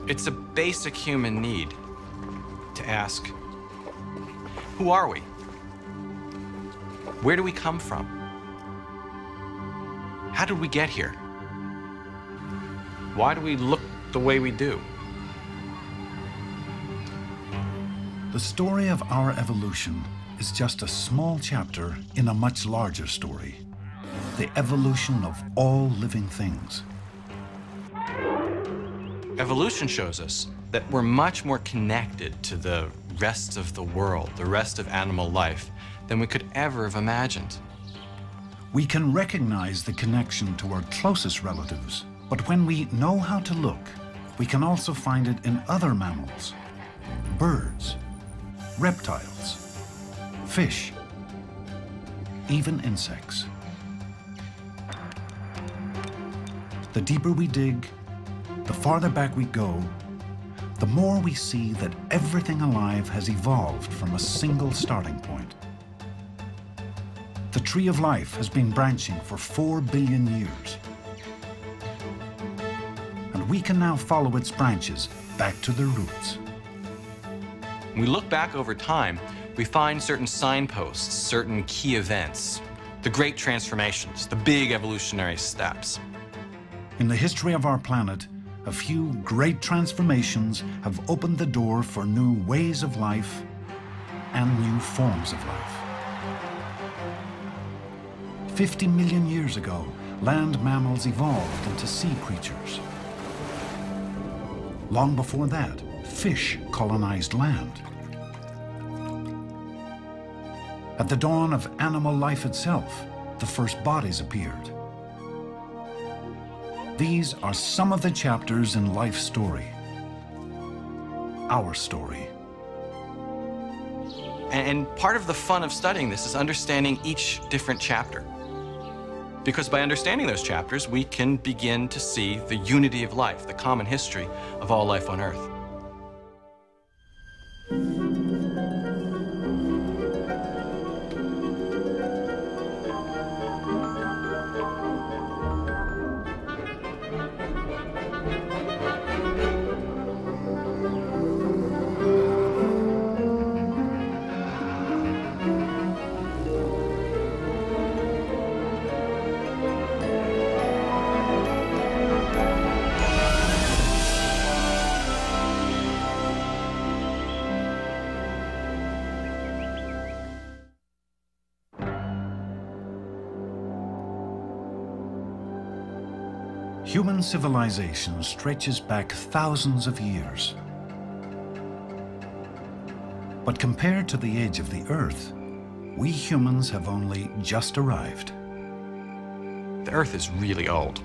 It's a basic human need to ask, who are we? Where do we come from? How did we get here? Why do we look the way we do? The story of our evolution is just a small chapter in a much larger story, the evolution of all living things. Evolution shows us that we're much more connected to the rest of the world, the rest of animal life, than we could ever have imagined. We can recognize the connection to our closest relatives, but when we know how to look, we can also find it in other mammals, birds, reptiles, fish, even insects. The deeper we dig, the farther back we go, the more we see that everything alive has evolved from a single starting point. The tree of life has been branching for 4 billion years. And we can now follow its branches back to their roots. When we look back over time, we find certain signposts, certain key events, the great transformations, the big evolutionary steps. In the history of our planet, a few great transformations have opened the door for new ways of life and new forms of life. 50 million years ago, land mammals evolved into sea creatures. Long before that, fish colonized land. At the dawn of animal life itself, the first bodies appeared. These are some of the chapters in life's story, our story. And part of the fun of studying this is understanding each different chapter. Because by understanding those chapters, we can begin to see the unity of life, the common history of all life on Earth. Human civilization stretches back thousands of years. But compared to the age of the Earth, we humans have only just arrived. The Earth is really old.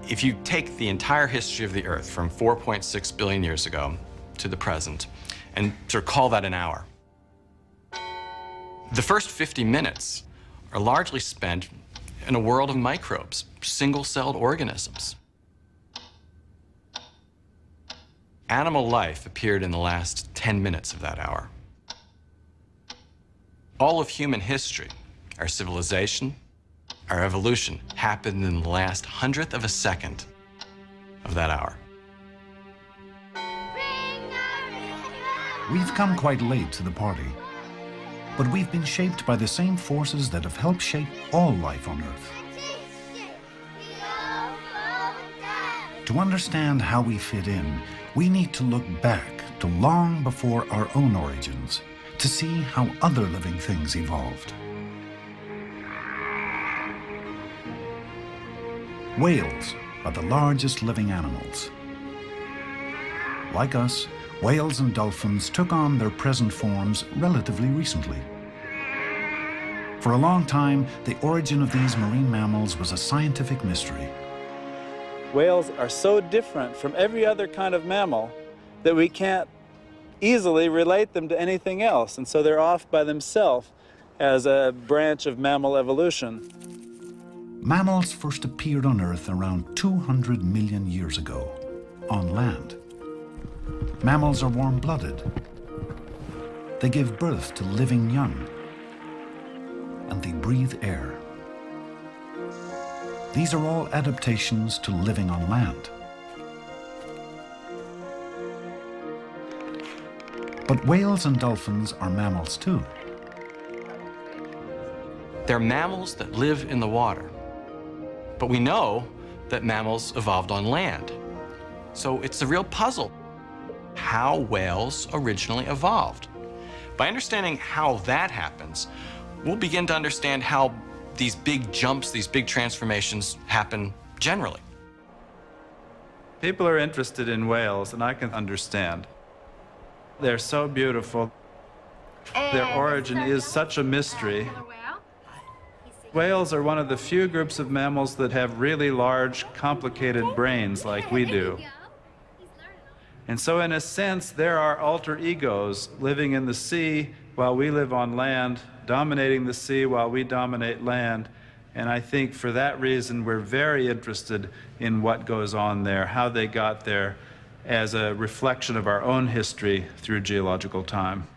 If you take the entire history of the Earth from 4.6 billion years ago to the present and sort of call that an hour, the first 50 minutes are largely spent in a world of microbes, single-celled organisms. Animal life appeared in the last 10 minutes of that hour. All of human history, our civilization, our evolution, happened in the last 100th of a second of that hour. We've come quite late to the party, but we've been shaped by the same forces that have helped shape all life on Earth. To understand how we fit in, we need to look back to long before our own origins to see how other living things evolved. Whales are the largest living animals. Like us, whales and dolphins took on their present forms relatively recently. For a long time, the origin of these marine mammals was a scientific mystery. Whales are so different from every other kind of mammal that we can't easily relate them to anything else, and so they're off by themselves as a branch of mammal evolution. Mammals first appeared on Earth around 200 million years ago, on land. Mammals are warm-blooded. They give birth to living young, and they breathe air. These are all adaptations to living on land. But whales and dolphins are mammals too. They're mammals that live in the water. But we know that mammals evolved on land. So it's a real puzzle how whales originally evolved. By understanding how that happens, we'll begin to understand how these big jumps, these big transformations happen generally. People are interested in whales, and I can understand. They're so beautiful. Their origin is such a mystery. Whales are one of the few groups of mammals that have really large, complicated brains like we do. And so in a sense, they're our alter egos living in the sea while we live on land, dominating the sea while we dominate land. And I think for that reason, we're very interested in what goes on there, how they got there, as a reflection of our own history through geological time.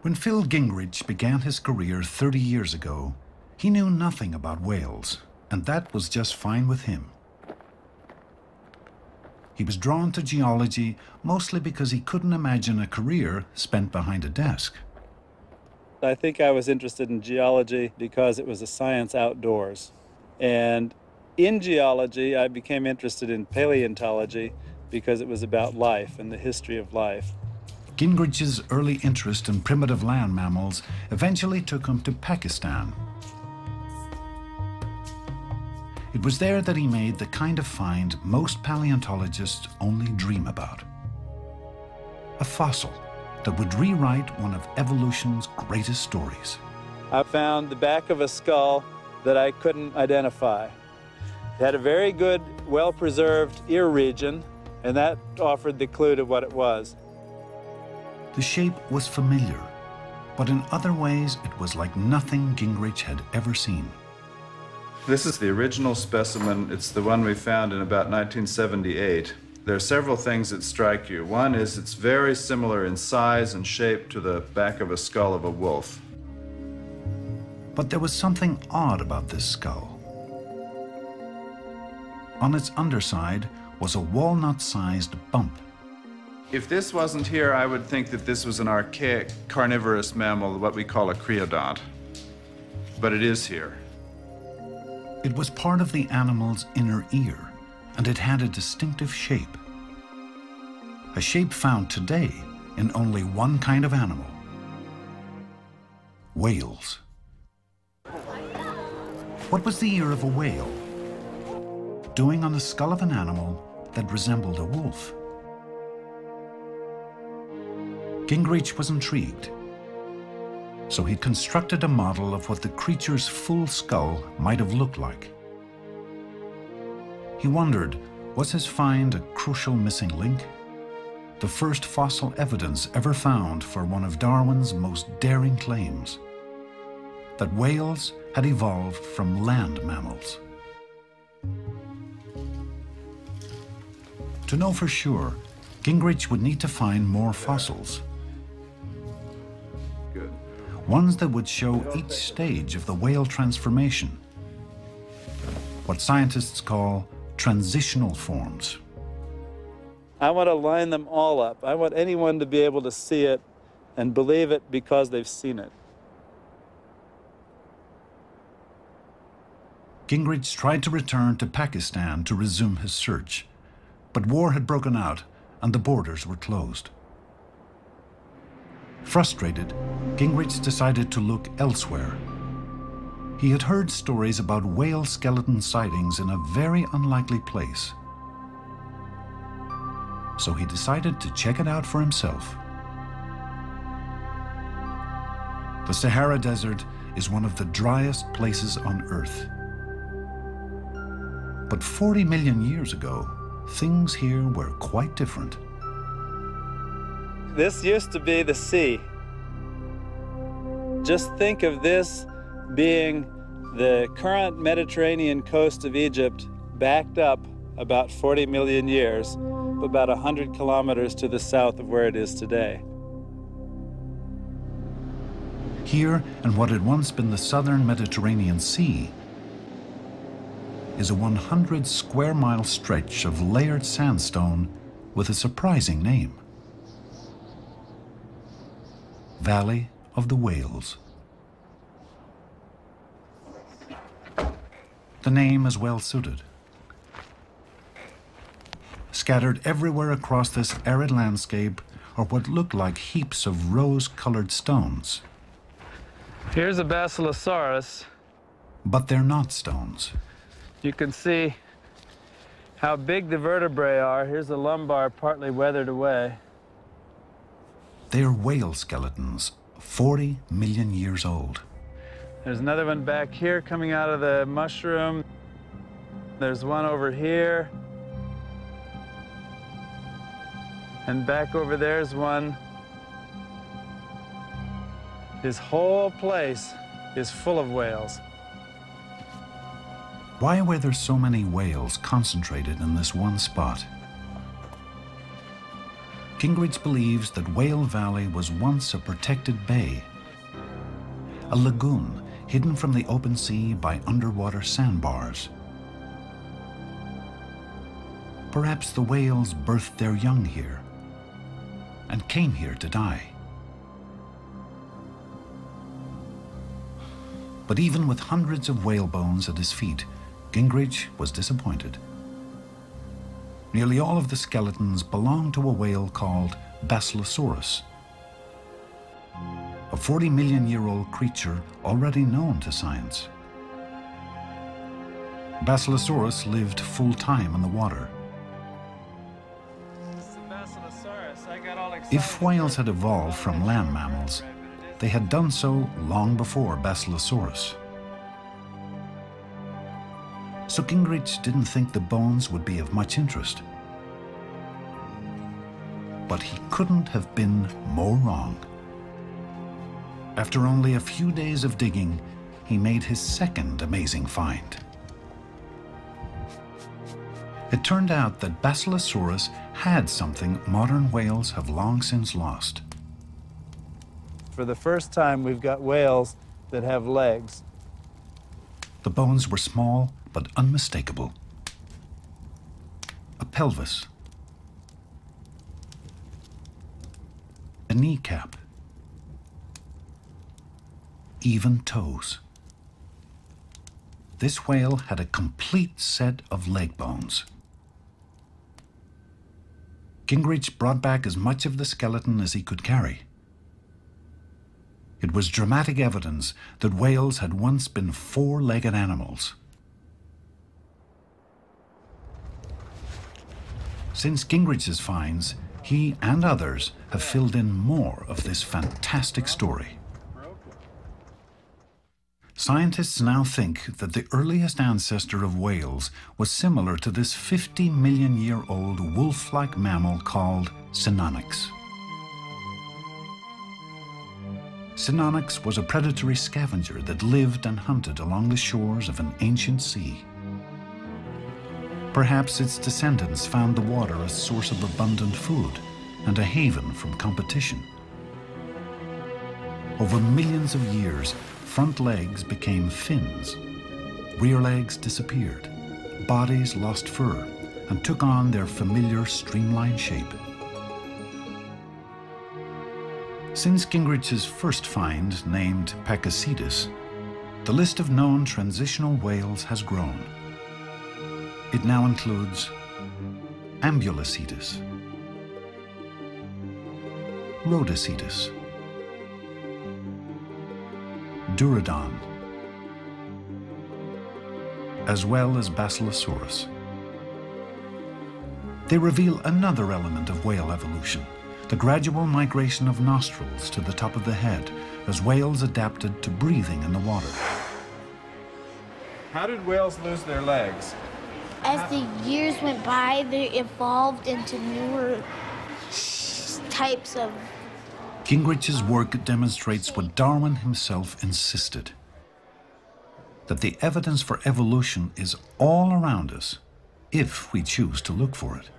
When Phil Gingrich began his career 30 years ago, he knew nothing about whales, and that was just fine with him. He was drawn to geology mostly because he couldn't imagine a career spent behind a desk. I think I was interested in geology because it was a science outdoors. And in geology, I became interested in paleontology because it was about life and the history of life. Gingrich's early interest in primitive land mammals eventually took him to Pakistan. It was there that he made the kind of find most paleontologists only dream about. A fossil that would rewrite one of evolution's greatest stories. I found the back of a skull that I couldn't identify. It had a very good, well-preserved ear region, and that offered the clue to what it was. The shape was familiar, but in other ways it was like nothing Gingrich had ever seen. This is the original specimen. It's the one we found in about 1978. There are several things that strike you. One is it's very similar in size and shape to the back of a skull of a wolf. But there was something odd about this skull. On its underside was a walnut-sized bump. If this wasn't here, I would think that this was an archaic carnivorous mammal, what we call a creodont. But it is here. It was part of the animal's inner ear, and it had a distinctive shape. A shape found today in only one kind of animal: whales. What was the ear of a whale doing on the skull of an animal that resembled a wolf? Gingrich was intrigued, so he constructed a model of what the creature's full skull might have looked like. He wondered, was his find a crucial missing link? The first fossil evidence ever found for one of Darwin's most daring claims, that whales had evolved from land mammals. To know for sure, Gingrich would need to find more fossils. Good. Ones that would show each stage of the whale transformation, what scientists call transitional forms. I want to line them all up. I want anyone to be able to see it and believe it because they've seen it. Gingrich tried to return to Pakistan to resume his search, but war had broken out and the borders were closed. Frustrated, Gingrich decided to look elsewhere. He had heard stories about whale skeleton sightings in a very unlikely place, so he decided to check it out for himself. The Sahara Desert is one of the driest places on Earth. But 40 million years ago, things here were quite different. This used to be the sea. Just think of this being the current Mediterranean coast of Egypt backed up about 40 million years, about 100 kilometers to the south of where it is today. Here, in what had once been the southern Mediterranean Sea, is a 100 square mile stretch of layered sandstone with a surprising name: Valley of the Whales. The name is well suited. Scattered everywhere across this arid landscape are what look like heaps of rose-colored stones. Here's a Basilosaurus. But they're not stones. You can see how big the vertebrae are. Here's the lumbar partly weathered away. They're whale skeletons, 40 million years old. There's another one back here coming out of the mushroom. There's one over here. And back over there's one. This whole place is full of whales. Why were there so many whales concentrated in this one spot? Gingrich believes that Whale Valley was once a protected bay, a lagoon hidden from the open sea by underwater sandbars. Perhaps the whales birthed their young here and came here to die. But even with hundreds of whale bones at his feet, Gingrich was disappointed. Nearly all of the skeletons belong to a whale called Basilosaurus, a 40 million year old creature already known to science. Basilosaurus lived full time in the water. If whales had evolved from land mammals, they had done so long before Basilosaurus. So Gingrich didn't think the bones would be of much interest. But he couldn't have been more wrong. After only a few days of digging, he made his second amazing find. It turned out that Basilosaurus had something modern whales have long since lost. For the first time, we've got whales that have legs. The bones were small but unmistakable. A pelvis, a kneecap, even toes. This whale had a complete set of leg bones. Gingrich brought back as much of the skeleton as he could carry. It was dramatic evidence that whales had once been four-legged animals. Since Gingrich's finds, he and others have filled in more of this fantastic story. Scientists now think that the earliest ancestor of whales was similar to this 50 million year old wolf-like mammal called Synonyx. Synonyx was a predatory scavenger that lived and hunted along the shores of an ancient sea. Perhaps its descendants found the water a source of abundant food and a haven from competition. Over millions of years, front legs became fins, rear legs disappeared, bodies lost fur, and took on their familiar streamlined shape. Since Gingrich's first find, named Pakicetus, the list of known transitional whales has grown. It now includes Ambulocetus, Rhodocetus, Durodon, as well as Basilosaurus. They reveal another element of whale evolution, the gradual migration of nostrils to the top of the head as whales adapted to breathing in the water. How did whales lose their legs? As the years went by, they evolved into newer types of... Gingrich's work demonstrates what Darwin himself insisted, that the evidence for evolution is all around us if we choose to look for it.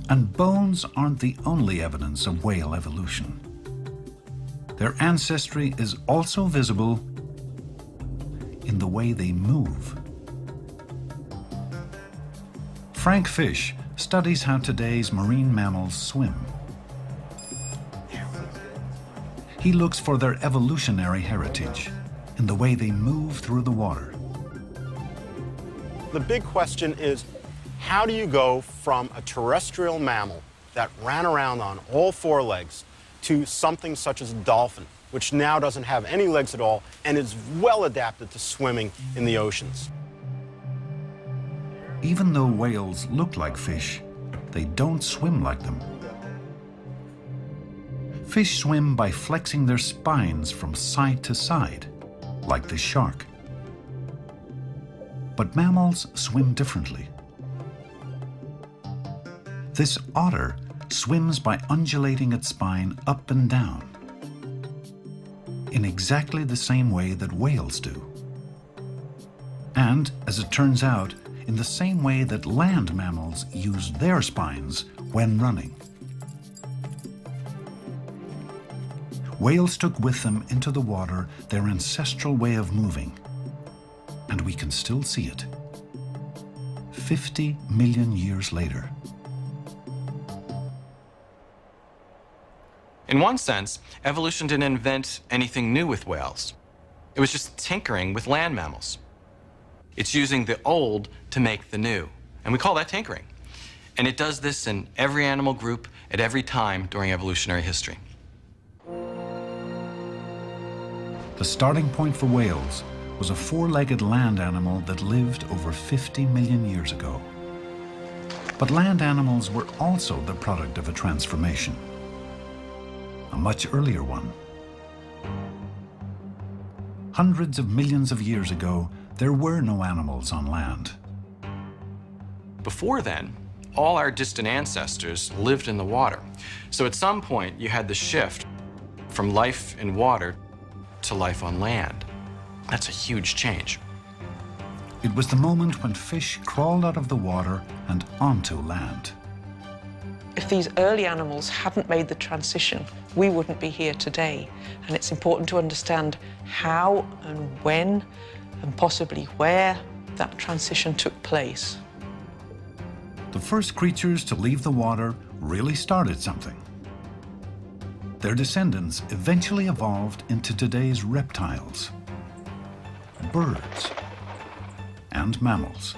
And bones aren't the only evidence of whale evolution. Their ancestry is also visible in the way they move. Frank Fish studies how today's marine mammals swim. He looks for their evolutionary heritage in the way they move through the water. The big question is, how do you go from a terrestrial mammal that ran around on all four legs to something such as a dolphin, which now doesn't have any legs at all and is well adapted to swimming in the oceans? Even though whales look like fish, they don't swim like them. Fish swim by flexing their spines from side to side, like the shark. But mammals swim differently. This otter swims by undulating its spine up and down, in exactly the same way that whales do. And, as it turns out, in the same way that land mammals use their spines when running. Whales took with them into the water their ancestral way of moving, and we can still see it 50 million years later. In one sense, evolution didn't invent anything new with whales. It was just tinkering with land mammals. It's using the old to make the new, and we call that tinkering. And it does this in every animal group at every time during evolutionary history. The starting point for whales was a four-legged land animal that lived over 50 million years ago. But land animals were also the product of a transformation, a much earlier one. Hundreds of millions of years ago, there were no animals on land. Before then, all our distant ancestors lived in the water. So at some point, you had the shift from life in water to life on land. That's a huge change. It was the moment when fish crawled out of the water and onto land. If these early animals hadn't made the transition, we wouldn't be here today. And it's important to understand how and when and possibly where that transition took place. The first creatures to leave the water really started something. Their descendants eventually evolved into today's reptiles, birds, and mammals.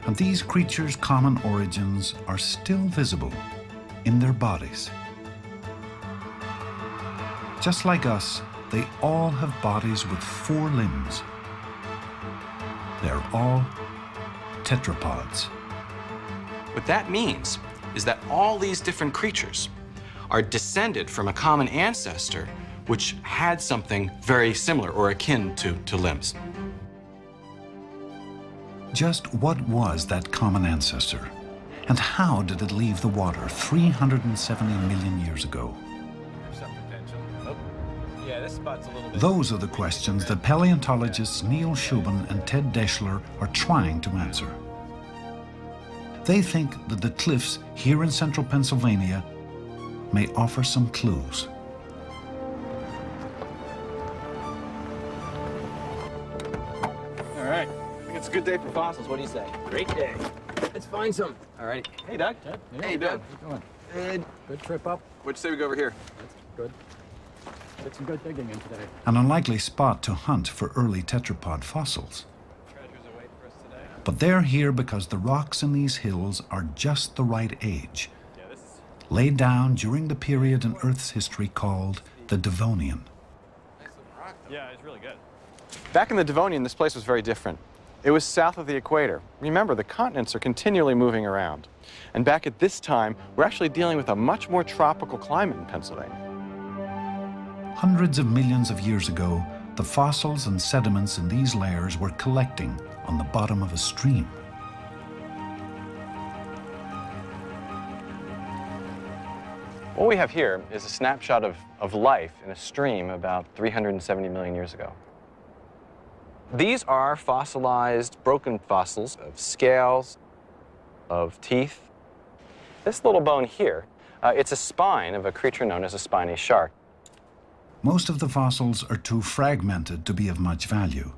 And these creatures' common origins are still visible in their bodies. Just like us, they all have bodies with four limbs. They're all tetrapods. What that means is that all these different creatures are descended from a common ancestor which had something very similar or akin to limbs. Just what was that common ancestor? And how did it leave the water 370 million years ago? Those are the questions that paleontologists Neil Shubin and Ted Deschler are trying to answer. They think that the cliffs here in central Pennsylvania may offer some clues. All right, I think it's a good day for fossils. What do you say? Great day. Let's find some. All right. Hey, Doug. Hey, Doug. How's it going? Good. Good trip up. What'd you say we go over here? That's good. Did some good digging in today. An unlikely spot to hunt for early tetrapod fossils. Treasures await for us today. But they're here because the rocks in these hills are just the right age, laid down during the period in Earth's history called the Devonian. Yeah, it's really good. Back in the Devonian, this place was very different. It was south of the equator. Remember, the continents are continually moving around. And back at this time, we're actually dealing with a much more tropical climate in Pennsylvania. Hundreds of millions of years ago, the fossils and sediments in these layers were collecting on the bottom of a stream. What we have here is a snapshot of life in a stream about 370 million years ago. These are fossilized, broken fossils of scales, of teeth. This little bone here, it's a spine of a creature known as a spiny shark. Most of the fossils are too fragmented to be of much value.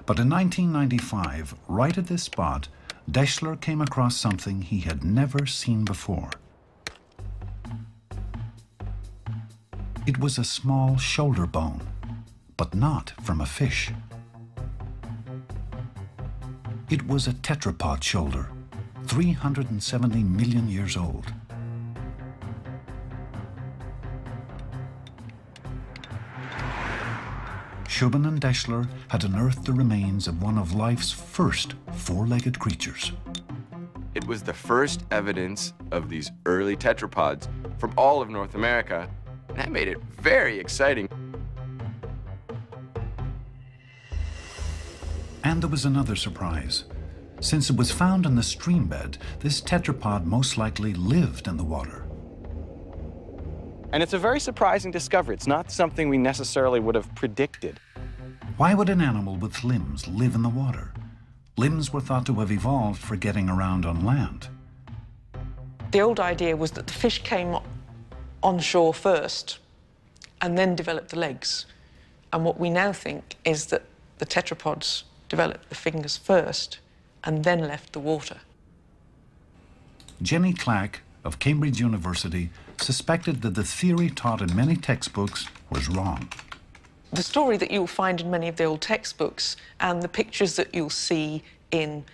But in 1995, right at this spot, Deschler came across something he had never seen before. It was a small shoulder bone, but not from a fish. It was a tetrapod shoulder, 370 million years old. Shubin and Deschler had unearthed the remains of one of life's first four-legged creatures. It was the first evidence of these early tetrapods from all of North America, and that made it very exciting. And there was another surprise. Since it was found in the stream bed, this tetrapod most likely lived in the water. And it's a very surprising discovery. It's not something we necessarily would have predicted. Why would an animal with limbs live in the water? Limbs were thought to have evolved for getting around on land. The old idea was that the fish came on shore first and then developed the legs. And what we now think is that the tetrapods developed the fingers first and then left the water. Jenny Clack of Cambridge University suspected that the theory taught in many textbooks was wrong. The story that you'll find in many of the old textbooks and the pictures that you'll see in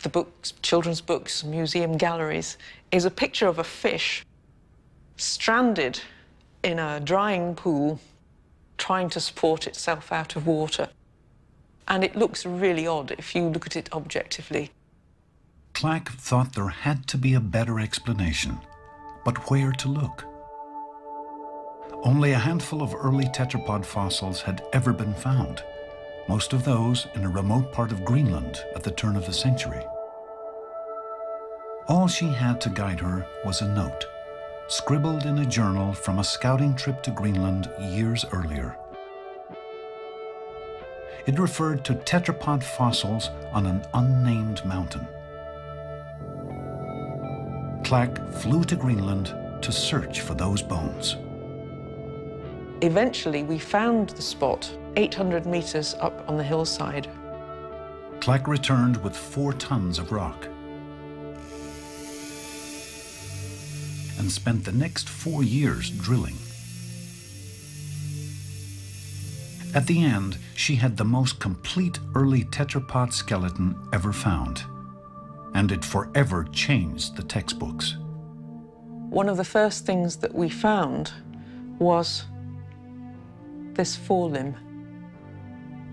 the books, children's books, museum galleries, is a picture of a fish stranded in a drying pool trying to support itself out of water. And it looks really odd if you look at it objectively. Clack thought there had to be a better explanation, but where to look? Only a handful of early tetrapod fossils had ever been found, most of those in a remote part of Greenland at the turn of the century. All she had to guide her was a note, scribbled in a journal from a scouting trip to Greenland years earlier. It referred to tetrapod fossils on an unnamed mountain. Clack flew to Greenland to search for those bones. Eventually, we found the spot 800 meters up on the hillside. Clack returned with 4 tons of rock and spent the next 4 years drilling. At the end, she had the most complete early tetrapod skeleton ever found, and it forever changed the textbooks. One of the first things that we found was this forelimb.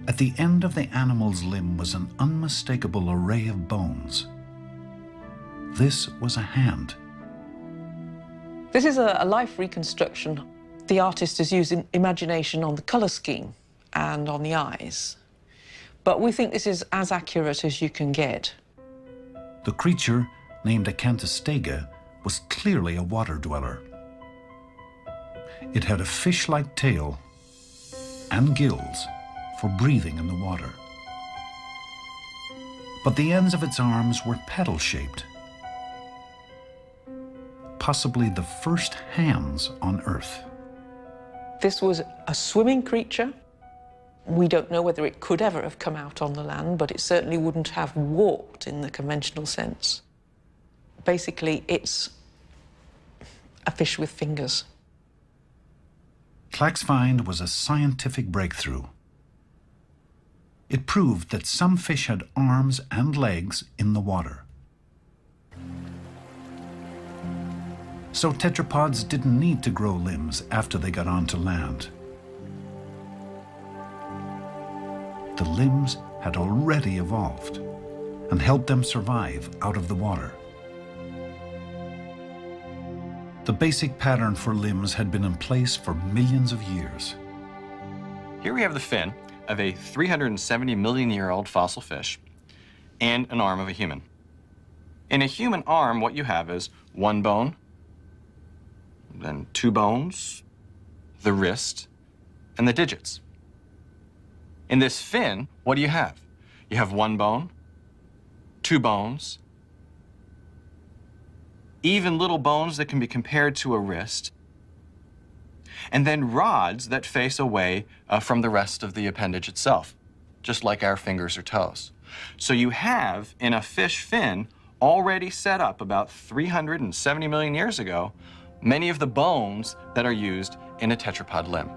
At the end of the animal's limb was an unmistakable array of bones. This was a hand. This is a life reconstruction. The artist is using imagination on the color scheme and on the eyes. But we think this is as accurate as you can get. The creature, named a Cantastega, was clearly a water dweller. It had a fish-like tail and gills for breathing in the water. But the ends of its arms were petal-shaped, possibly the first hands on Earth. This was a swimming creature. We don't know whether it could ever have come out on the land, but it certainly wouldn't have walked in the conventional sense. Basically, it's a fish with fingers. Clack's find was a scientific breakthrough. It proved that some fish had arms and legs in the water. So tetrapods didn't need to grow limbs after they got onto land. The limbs had already evolved and helped them survive out of the water. The basic pattern for limbs had been in place for millions of years. Here we have the fin of a 370 million year old fossil fish and an arm of a human. In a human arm, what you have is one bone, then 2 bones, the wrist, and the digits. In this fin, what do you have? You have 1 bone, 2 bones, even little bones that can be compared to a wrist, and then rods that face away from the rest of the appendage itself, just like our fingers or toes. So you have, in a fish fin, already set up about 370 million years ago, many of the bones that are used in a tetrapod limb.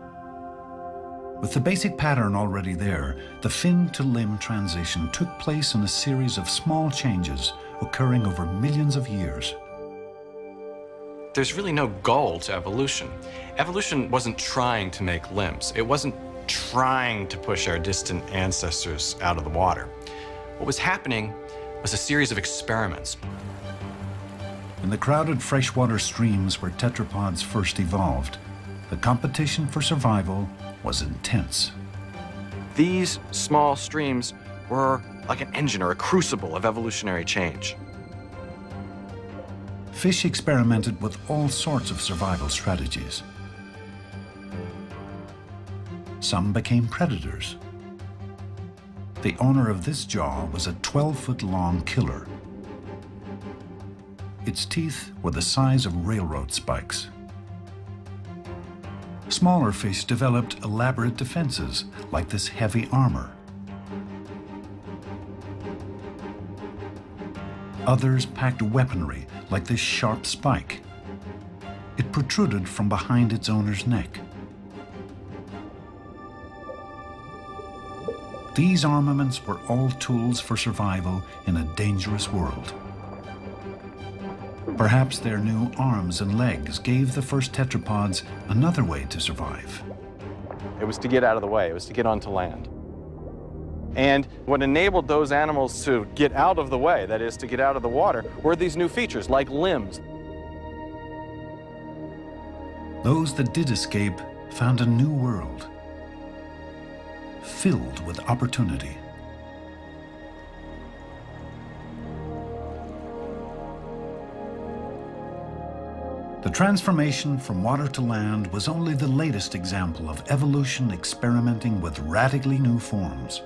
With the basic pattern already there, the fin-to-limb transition took place in a series of small changes occurring over millions of years. There's really no goal to evolution. Evolution wasn't trying to make limbs. It wasn't trying to push our distant ancestors out of the water. What was happening was a series of experiments. In the crowded freshwater streams where tetrapods first evolved, the competition for survival was intense. These small streams were like an engine or a crucible of evolutionary change. Fish experimented with all sorts of survival strategies. Some became predators. The owner of this jaw was a 12-foot-long killer. Its teeth were the size of railroad spikes. Smaller fish developed elaborate defenses, like this heavy armor. Others packed weaponry, like this sharp spike. It protruded from behind its owner's neck. These armaments were all tools for survival in a dangerous world. Perhaps their new arms and legs gave the first tetrapods another way to survive. It was to get out of the way. It was to get onto land. And what enabled those animals to get out of the way, that is, to get out of the water, were these new features, like limbs. Those that did escape found a new world, filled with opportunity. The transformation from water to land was only the latest example of evolution experimenting with radically new forms.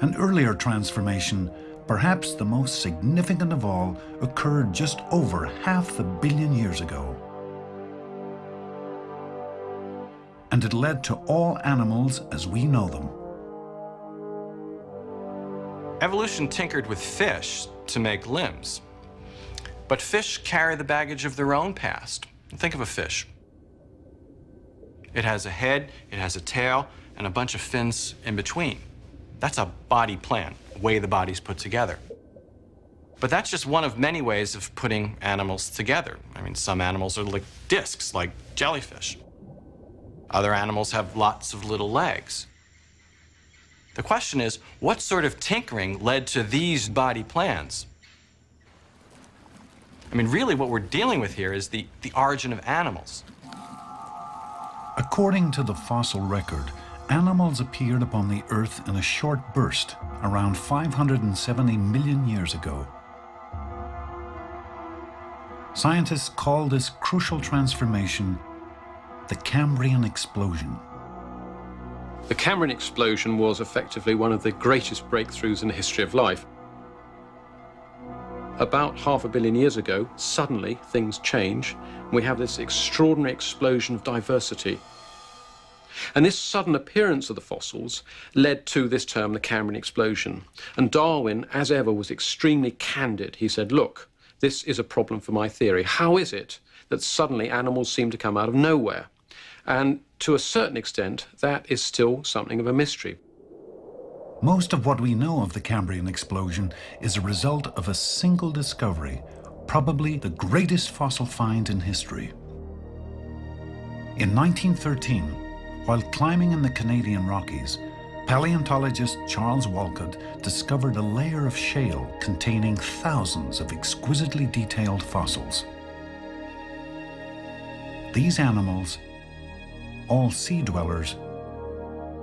An earlier transformation, perhaps the most significant of all, occurred just over 500 million years ago. And it led to all animals as we know them. Evolution tinkered with fish to make limbs. But fish carry the baggage of their own past. Think of a fish. It has a head, it has a tail, and a bunch of fins in between. That's a body plan, the way the body's put together. But that's just one of many ways of putting animals together. I mean, some animals are like discs, like jellyfish. Other animals have lots of little legs. The question is, what sort of tinkering led to these body plans? I mean, really what we're dealing with here is the origin of animals. According to the fossil record, animals appeared upon the Earth in a short burst around 570 million years ago. Scientists call this crucial transformation the Cambrian Explosion. The Cambrian Explosion was effectively one of the greatest breakthroughs in the history of life. About 500 million years ago, suddenly things change. We have this extraordinary explosion of diversity. And this sudden appearance of the fossils led to this term, the Cambrian Explosion. And Darwin, as ever, was extremely candid. He said, look, this is a problem for my theory. How is it that suddenly animals seem to come out of nowhere? And to a certain extent, that is still something of a mystery. Most of what we know of the Cambrian Explosion is a result of a single discovery, probably the greatest fossil find in history. In 1913, while climbing in the Canadian Rockies, paleontologist Charles Walcott discovered a layer of shale containing thousands of exquisitely detailed fossils. These animals, all sea dwellers,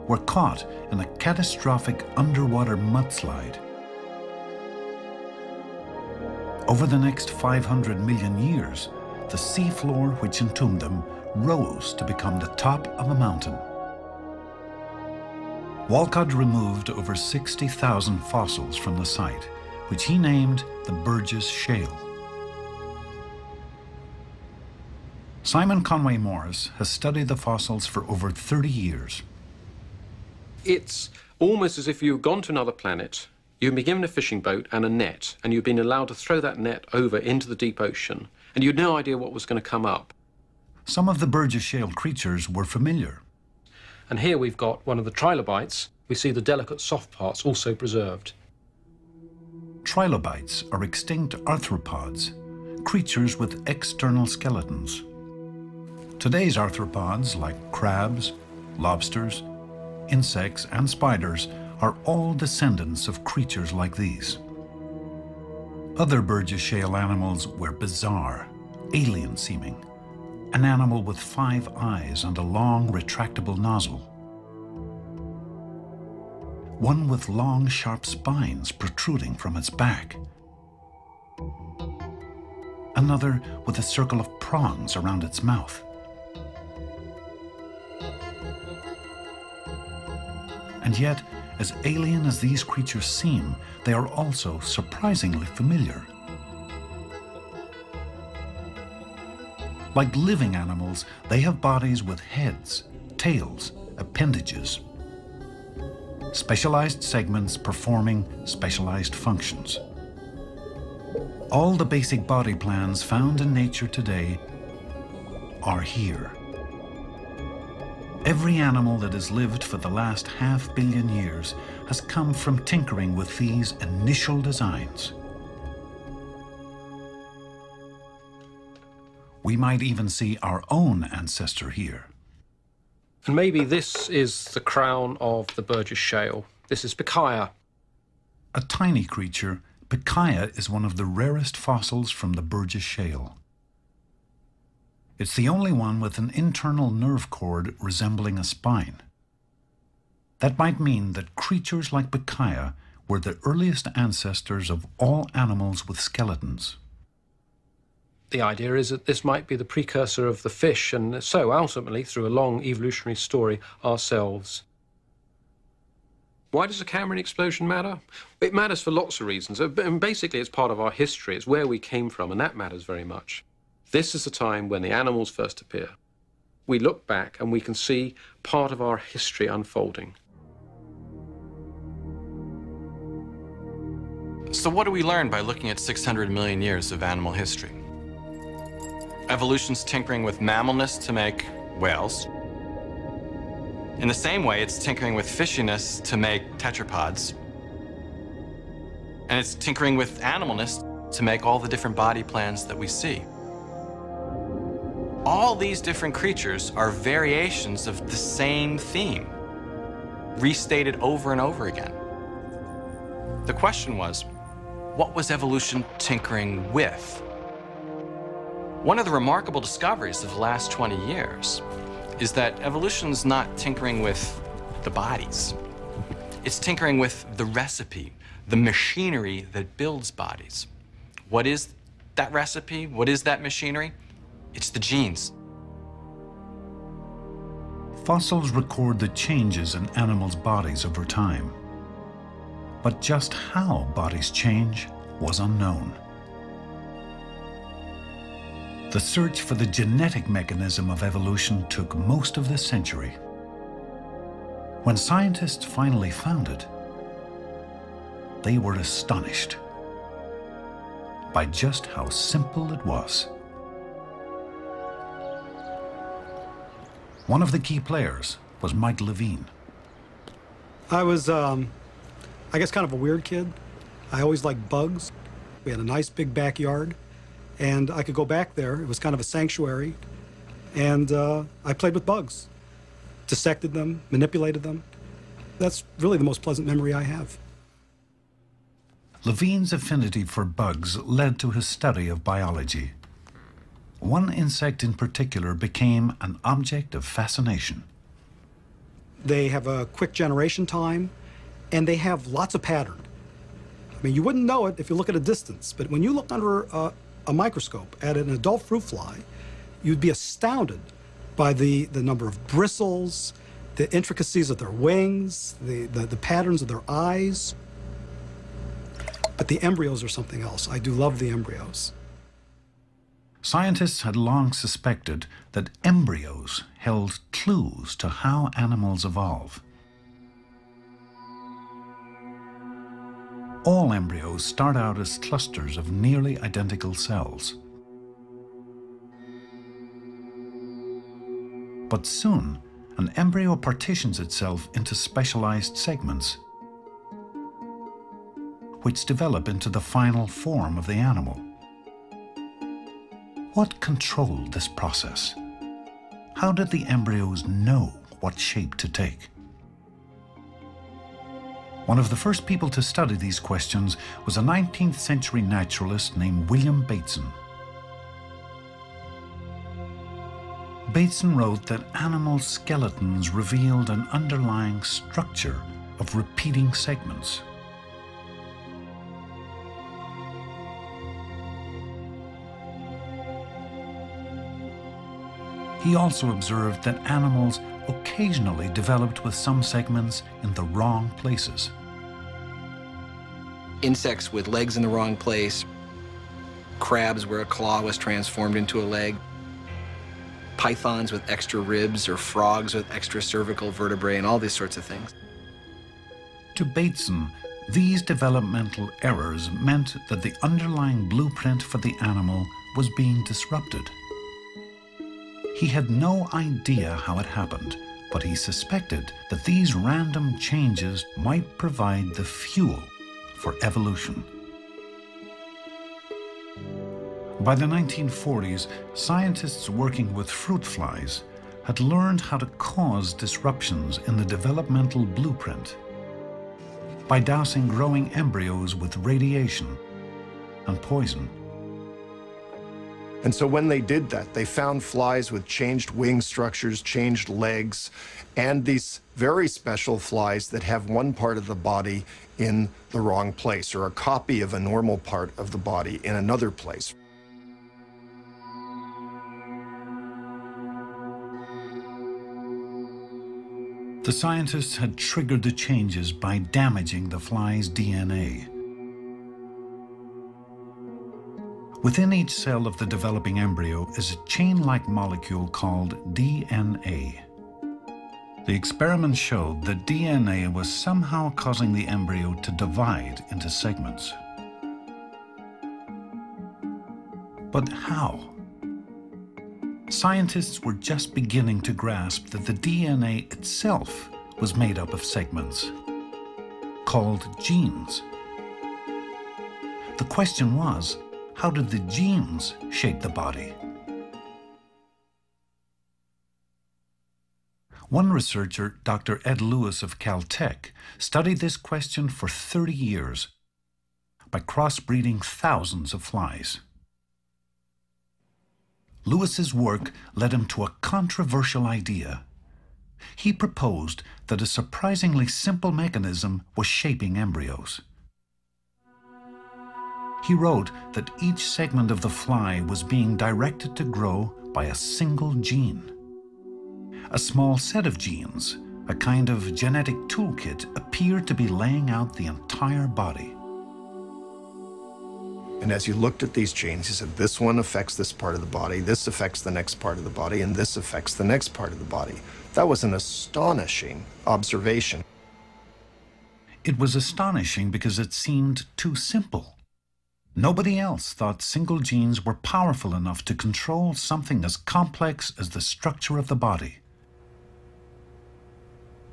were caught in a catastrophic underwater mudslide. Over the next 500 million years, the seafloor which entombed them rose to become the top of a mountain. Walcott removed over 60,000 fossils from the site, which he named the Burgess Shale. Simon Conway Morris has studied the fossils for over 30 years. It's almost as if you've gone to another planet, you've been given a fishing boat and a net, and you've been allowed to throw that net over into the deep ocean, and you had no idea what was going to come up. Some of the Burgess Shale creatures were familiar. And here we've got one of the trilobites. We see the delicate soft parts also preserved. Trilobites are extinct arthropods, creatures with external skeletons. Today's arthropods, like crabs, lobsters, insects, and spiders, are all descendants of creatures like these. Other Burgess Shale animals were bizarre, alien-seeming. An animal with 5 eyes and a long, retractable nozzle. One with long, sharp spines protruding from its back. Another with a circle of prongs around its mouth. And yet, as alien as these creatures seem, they are also surprisingly familiar. Like living animals, they have bodies with heads, tails, appendages. Specialized segments performing specialized functions. All the basic body plans found in nature today are here. Every animal that has lived for the last 500 million years has come from tinkering with these initial designs. We might even see our own ancestor here. And maybe this is the crown of the Burgess Shale. This is Pikaia. A tiny creature, Pikaia is one of the rarest fossils from the Burgess Shale. It's the only one with an internal nerve cord resembling a spine. That might mean that creatures like Pikaia were the earliest ancestors of all animals with skeletons. The idea is that this might be the precursor of the fish, and so ultimately, through a long evolutionary story, ourselves. Why does the Cambrian explosion matter? It matters for lots of reasons. And basically, it's part of our history. It's where we came from, and that matters very much. This is the time when the animals first appear. We look back and we can see part of our history unfolding. So what do we learn by looking at 600 million years of animal history? Evolution's tinkering with mammalness to make whales. In the same way, it's tinkering with fishiness to make tetrapods. And it's tinkering with animalness to make all the different body plans that we see. All these different creatures are variations of the same theme, restated over and over again. The question was, what was evolution tinkering with? One of the remarkable discoveries of the last 20 years is that evolution's not tinkering with the bodies. It's tinkering with the recipe, the machinery that builds bodies. What is that recipe? What is that machinery? It's the genes. Fossils record the changes in animals' bodies over time. But just how bodies change was unknown. The search for the genetic mechanism of evolution took most of this century. When scientists finally found it, they were astonished by just how simple it was. One of the key players was Mike Levine. I was, I guess, kind of a weird kid. I always liked bugs. We had a nice big backyard, and I could go back there. It was kind of a sanctuary, and I played with bugs, dissected them, manipulated them. That's really the most pleasant memory I have. Levine's affinity for bugs led to his study of biology. One insect in particular became an object of fascination. They have a quick generation time, and they have lots of pattern. I mean, you wouldn't know it if you look at a distance, but when you look under a microscope at an adult fruit fly, you'd be astounded by the number of bristles, the intricacies of their wings, the patterns of their eyes. But the embryos are something else. I do love the embryos. Scientists had long suspected that embryos held clues to how animals evolve. All embryos start out as clusters of nearly identical cells. But soon, an embryo partitions itself into specialized segments, which develop into the final form of the animal. What controlled this process? How did the embryos know what shape to take? One of the first people to study these questions was a 19th century naturalist named William Bateson. Bateson wrote that animal skeletons revealed an underlying structure of repeating segments. He also observed that animals occasionally developed with some segments in the wrong places. Insects with legs in the wrong place, crabs where a claw was transformed into a leg, pythons with extra ribs, or frogs with extra cervical vertebrae, and all these sorts of things. To Bateson, these developmental errors meant that the underlying blueprint for the animal was being disrupted. He had no idea how it happened, but he suspected that these random changes might provide the fuel for evolution. By the 1940s, scientists working with fruit flies had learned how to cause disruptions in the developmental blueprint by dousing growing embryos with radiation and poison. And so when they did that, they found flies with changed wing structures, changed legs, and these very special flies that have one part of the body in the wrong place, or a copy of a normal part of the body in another place. The scientists had triggered the changes by damaging the fly's DNA. Within each cell of the developing embryo is a chain-like molecule called DNA. The experiments showed that DNA was somehow causing the embryo to divide into segments. But how? Scientists were just beginning to grasp that the DNA itself was made up of segments, called genes. The question was, how did the genes shape the body? One researcher, Dr. Ed Lewis of Caltech, studied this question for 30 years by crossbreeding thousands of flies. Lewis's work led him to a controversial idea. He proposed that a surprisingly simple mechanism was shaping embryos. He wrote that each segment of the fly was being directed to grow by a single gene. A small set of genes, a kind of genetic toolkit, appeared to be laying out the entire body. And as you looked at these genes, you said, this one affects this part of the body, this affects the next part of the body, and this affects the next part of the body. That was an astonishing observation. It was astonishing because it seemed too simple. Nobody else thought single genes were powerful enough to control something as complex as the structure of the body.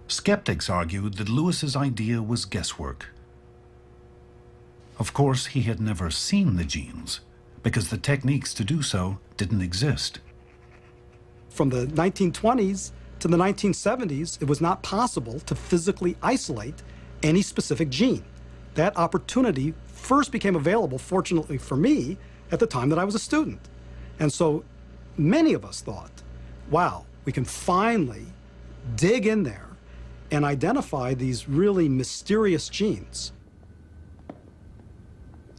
Skeptics argued that Lewis's idea was guesswork. Of course, he had never seen the genes, because the techniques to do so didn't exist. From the 1920s to the 1970s, it was not possible to physically isolate any specific gene. That opportunity first became available, fortunately for me, at the time that I was a student. And so many of us thought, wow, we can finally dig in there and identify these really mysterious genes.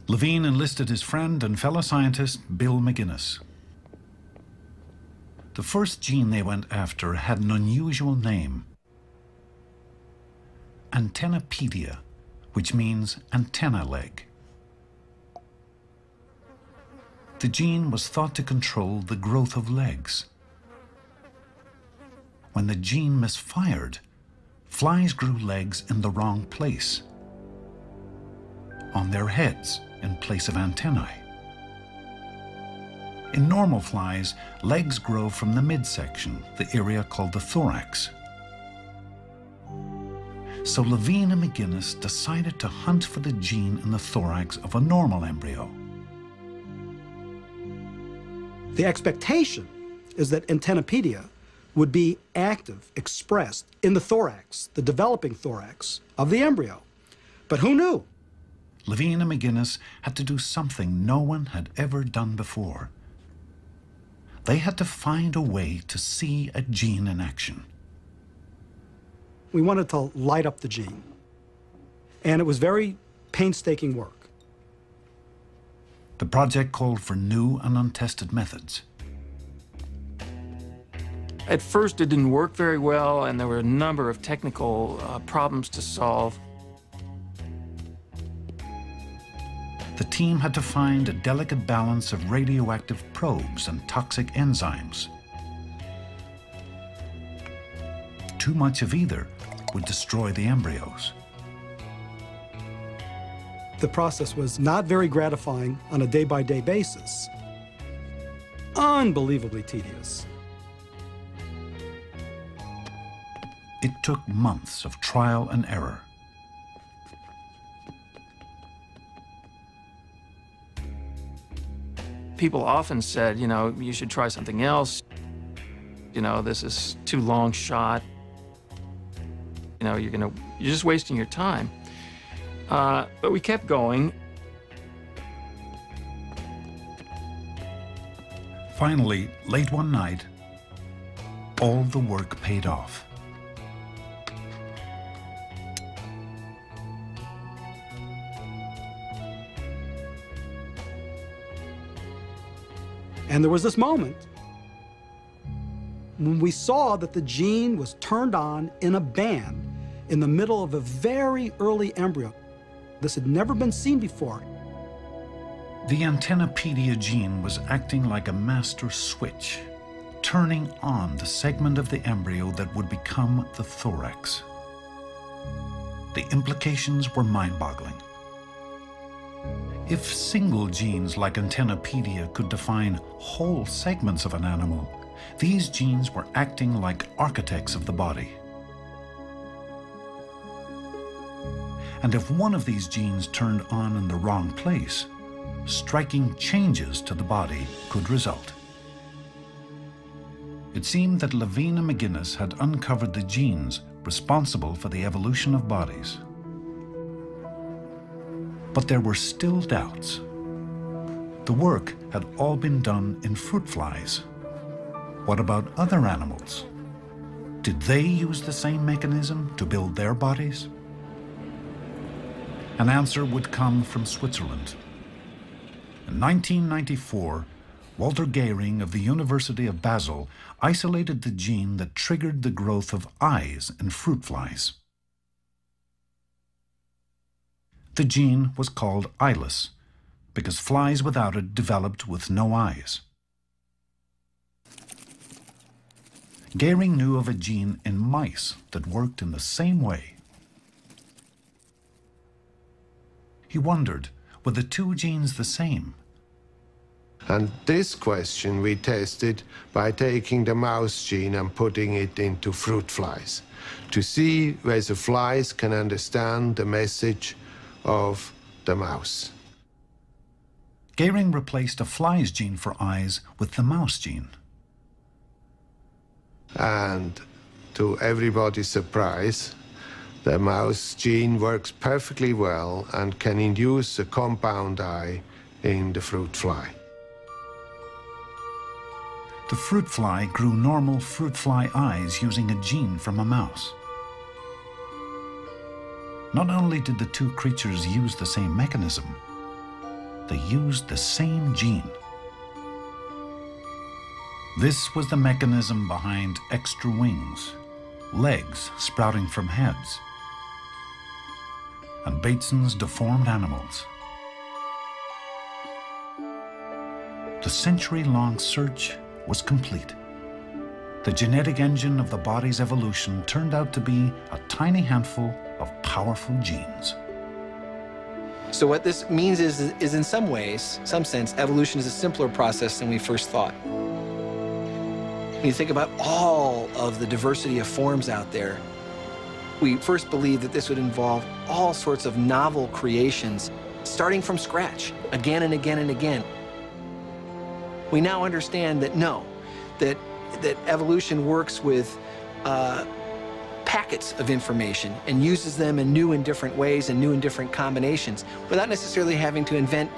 Levine enlisted his friend and fellow scientist, Bill McGinnis. The first gene they went after had an unusual name, antennapedia, which means antenna leg. The gene was thought to control the growth of legs. When the gene misfired, flies grew legs in the wrong place, on their heads in place of antennae. In normal flies, legs grow from the midsection, the area called the thorax. So Levine and McGinnis decided to hunt for the gene in the thorax of a normal embryo. The expectation is that Antennapedia would be active, expressed in the thorax, the developing thorax of the embryo. But who knew? Levine and McGinnis had to do something no one had ever done before. They had to find a way to see a gene in action. We wanted to light up the gene. And it was very painstaking work. The project called for new and untested methods. At first, it didn't work very well, and there were a number of technical problems to solve. The team had to find a delicate balance of radioactive probes and toxic enzymes. Too much of either would destroy the embryos. The process was not very gratifying on a day-by-day basis. Unbelievably tedious. It took months of trial and error. People often said, you know, you should try something else. You know, this is too long shot. You know, you're just wasting your time. But we kept going. Finally, late one night, all the work paid off. And there was this moment when we saw that the gene was turned on in a band in the middle of a very early embryo. This had never been seen before. The Antennapedia gene was acting like a master switch, turning on the segment of the embryo that would become the thorax. The implications were mind-boggling. If single genes like Antennapedia could define whole segments of an animal, these genes were acting like architects of the body. And if one of these genes turned on in the wrong place, striking changes to the body could result. It seemed that Levine and McGinnis had uncovered the genes responsible for the evolution of bodies. But there were still doubts. The work had all been done in fruit flies. What about other animals? Did they use the same mechanism to build their bodies? An answer would come from Switzerland. In 1994, Walter Gehring of the University of Basel isolated the gene that triggered the growth of eyes in fruit flies. The gene was called eyeless because flies without it developed with no eyes. Gehring knew of a gene in mice that worked in the same way. He wondered, were the two genes the same? And this question we tested by taking the mouse gene and putting it into fruit flies to see whether flies can understand the message of the mouse. Gehring replaced a fly's gene for eyes with the mouse gene. And to everybody's surprise, the mouse gene works perfectly well and can induce a compound eye in the fruit fly. The fruit fly grew normal fruit fly eyes using a gene from a mouse. Not only did the two creatures use the same mechanism, they used the same gene. This was the mechanism behind extra wings, legs sprouting from heads, and Bateson's deformed animals. The century-long search was complete. The genetic engine of the body's evolution turned out to be a tiny handful of powerful genes. So what this means is in some ways, some sense, evolution is a simpler process than we first thought. When you think about all of the diversity of forms out there, we first believed that this would involve all sorts of novel creations, starting from scratch, again and again and again. We now understand that no, that evolution works with packets of information and uses them in new and different ways and new and different combinations without necessarily having to invent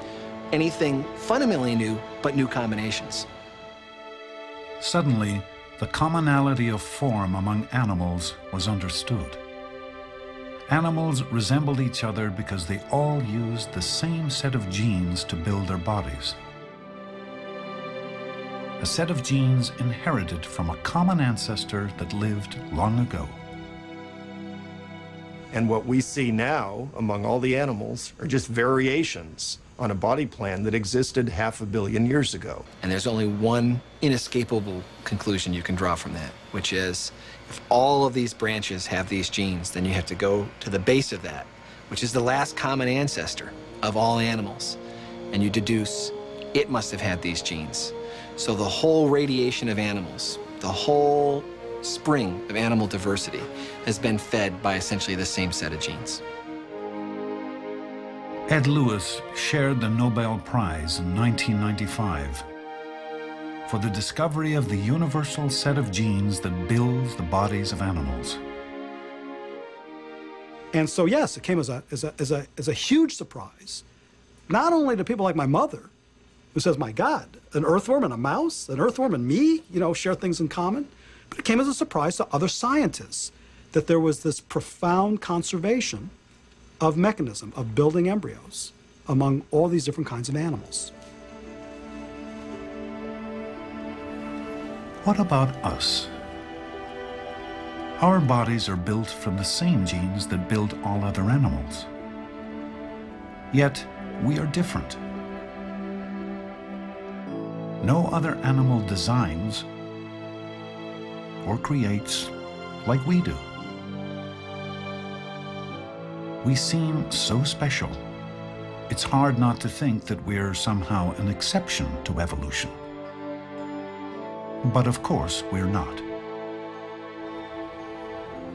anything fundamentally new, but new combinations. Suddenly, the commonality of form among animals was understood. Animals resembled each other because they all used the same set of genes to build their bodies. A set of genes inherited from a common ancestor that lived long ago. And what we see now among all the animals are just variations on a body plan that existed 500 million years ago. And there's only one inescapable conclusion you can draw from that, which is if all of these branches have these genes, then you have to go to the base of that, which is the last common ancestor of all animals, and you deduce it must have had these genes. So the whole radiation of animals, the whole spring of animal diversity has been fed by essentially the same set of genes. Ed Lewis shared the Nobel Prize in 1995 for the discovery of the universal set of genes that builds the bodies of animals. And so, yes, it came as a huge surprise, not only to people like my mother, who says, my God, an earthworm and a mouse, an earthworm and me, share things in common, but it came as a surprise to other scientists that there was this profound conservation of mechanism, of building embryos among all these different kinds of animals. What about us? Our bodies are built from the same genes that build all other animals. Yet, we are different. No other animal designs or creates like we do. We seem so special. It's hard not to think that we're somehow an exception to evolution. But of course, we're not.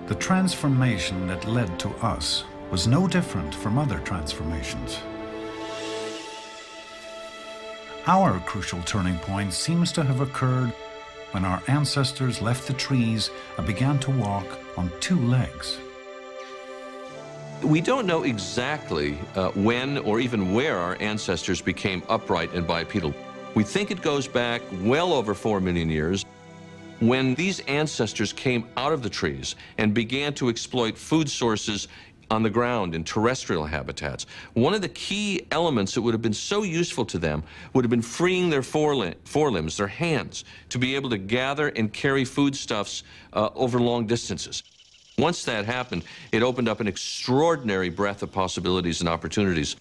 The transformation that led to us was no different from other transformations. Our crucial turning point seems to have occurred when our ancestors left the trees and began to walk on two legs. We don't know exactly when or even where our ancestors became upright and bipedal. We think it goes back well over 4 million years when these ancestors came out of the trees and began to exploit food sources on the ground in terrestrial habitats. One of the key elements that would have been so useful to them would have been freeing their forelimbs, their hands, to be able to gather and carry foodstuffs over long distances. Once that happened, it opened up an extraordinary breadth of possibilities and opportunities.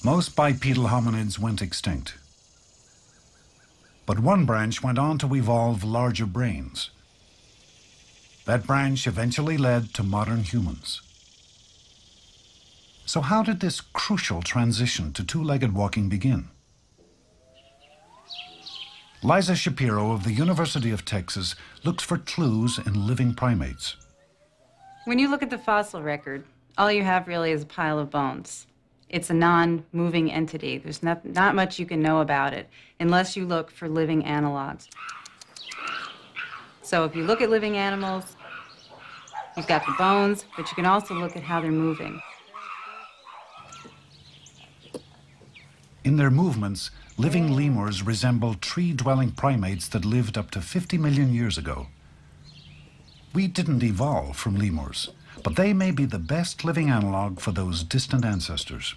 Most bipedal hominids went extinct. But one branch went on to evolve larger brains. That branch eventually led to modern humans. So how did this crucial transition to two-legged walking begin? Liza Shapiro of the University of Texas looks for clues in living primates. When you look at the fossil record, all you have really is a pile of bones. It's a non-moving entity. There's not much you can know about it unless you look for living analogs. So if you look at living animals, you've got the bones, but you can also look at how they're moving. In their movements, living lemurs resemble tree-dwelling primates that lived up to 50 million years ago. We didn't evolve from lemurs, but they may be the best living analog for those distant ancestors.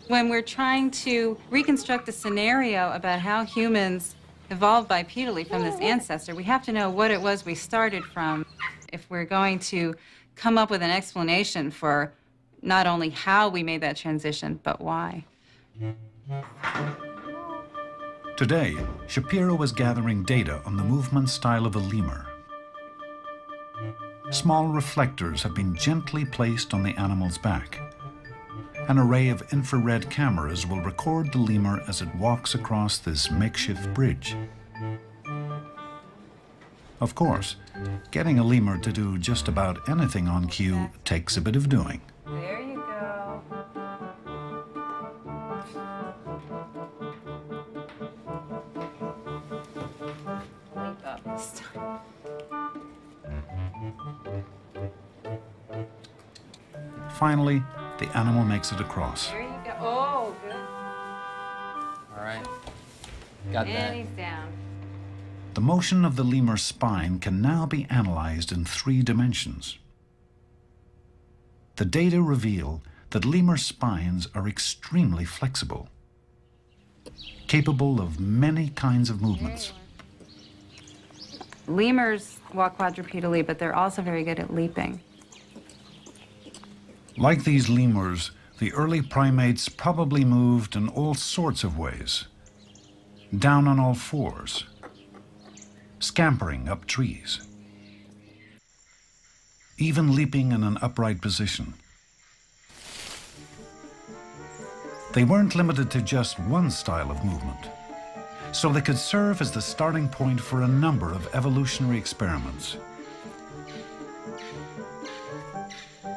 When we're trying to reconstruct a scenario about how humans evolved bipedally from this ancestor, we have to know what it was we started from if we're going to come up with an explanation for not only how we made that transition, but why. Today, Shapiro is gathering data on the movement style of a lemur. Small reflectors have been gently placed on the animal's back. An array of infrared cameras will record the lemur as it walks across this makeshift bridge. Of course, getting a lemur to do just about anything on cue takes a bit of doing. There you go. Leap up this time. Finally, the animal makes it across. There you go. Oh, good. All right. Got that. And he's down. The motion of the lemur's spine can now be analyzed in 3 dimensions. The data reveal that lemur spines are extremely flexible, capable of many kinds of movements. Lemurs walk quadrupedally, but they're also very good at leaping. Like these lemurs, the early primates probably moved in all sorts of ways. Down on all fours, scampering up trees, even leaping in an upright position. They weren't limited to just one style of movement, so they could serve as the starting point for a number of evolutionary experiments.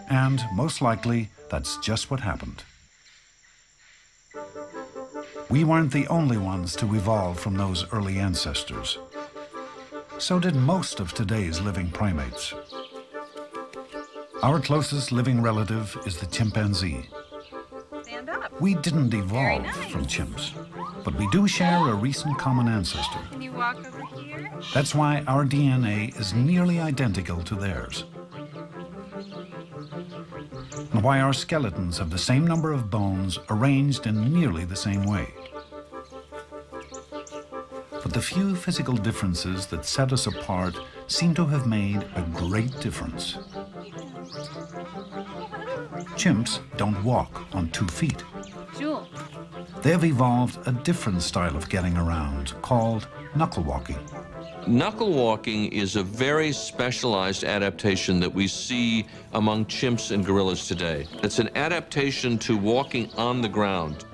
And most likely, that's just what happened. We weren't the only ones to evolve from those early ancestors. So did most of today's living primates. Our closest living relative is the chimpanzee. Stand up. We didn't evolve from chimps, but we do share a recent common ancestor. Can you walk over here? That's why our DNA is nearly identical to theirs. And why our skeletons have the same number of bones arranged in nearly the same way. But the few physical differences that set us apart seem to have made a great difference. Chimps don't walk on 2 feet. Jewel. They've evolved a different style of getting around called knuckle walking. Knuckle walking is a very specialized adaptation that we see among chimps and gorillas today. It's an adaptation to walking on the ground.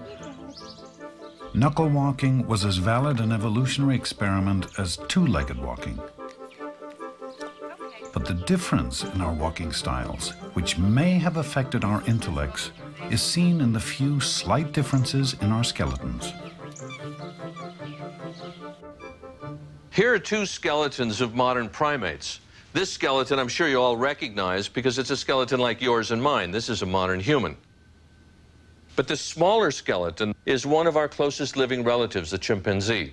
Knuckle walking was as valid an evolutionary experiment as 2-legged walking. But the difference in our walking styles, which may have affected our intellects, is seen in the few slight differences in our skeletons. Here are 2 skeletons of modern primates. This skeleton I'm sure you all recognize because it's a skeleton like yours and mine. This is a modern human. But this smaller skeleton is one of our closest living relatives, the chimpanzee.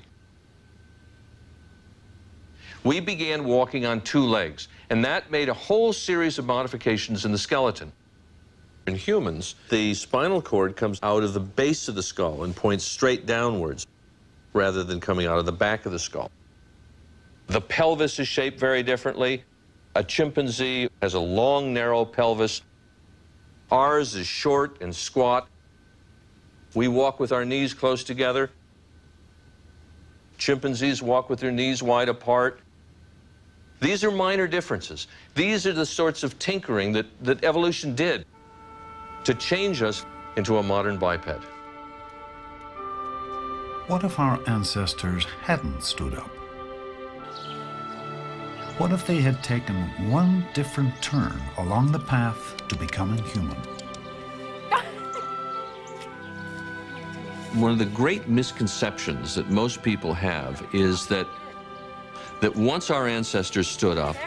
We began walking on 2 legs, and that made a whole series of modifications in the skeleton. In humans, the spinal cord comes out of the base of the skull and points straight downwards rather than coming out of the back of the skull. The pelvis is shaped very differently. A chimpanzee has a long, narrow pelvis. Ours is short and squat. We walk with our knees close together. Chimpanzees walk with their knees wide apart. These are minor differences. These are the sorts of tinkering that evolution did to change us into a modern biped. What if our ancestors hadn't stood up? What if they had taken one different turn along the path to becoming human? One of the great misconceptions that most people have is that once our ancestors stood up,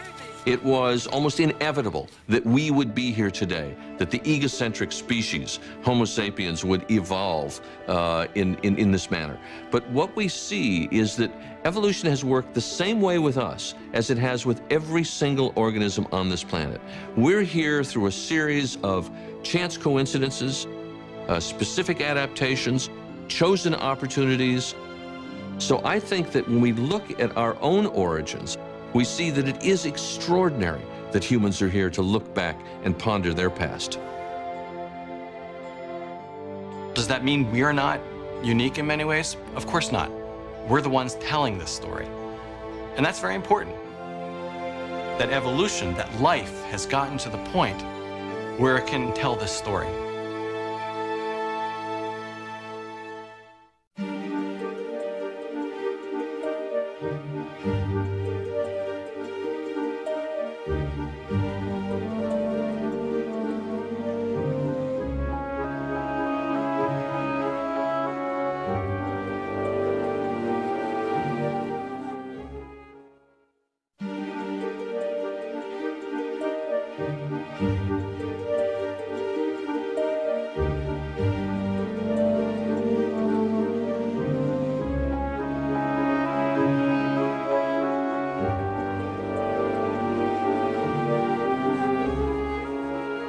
it was almost inevitable that we would be here today, that the egocentric species, Homo sapiens, would evolve in this manner. But what we see is that evolution has worked the same way with us as it has with every single organism on this planet. We're here through a series of chance coincidences, specific adaptations, chosen opportunities. So I think that when we look at our own origins, we see that it is extraordinary that humans are here to look back and ponder their past. Does that mean we're not unique in many ways? Of course not. We're the ones telling this story. And that's very important. that evolution, that life has gotten to the point where it can tell this story.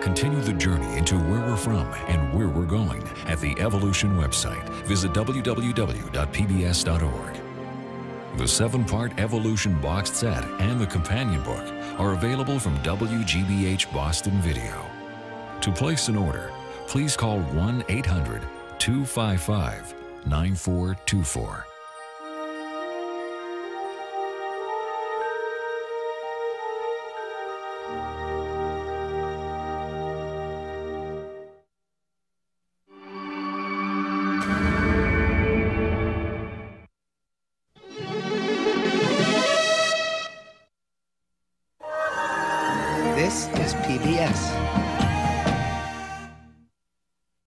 Continue the journey into where we're from and where we're going at the Evolution website. Visit www.pbs.org. The 7-part Evolution boxed set and the companion book are available from WGBH Boston Video. To place an order, please call 1-800-255-9424. This is PBS.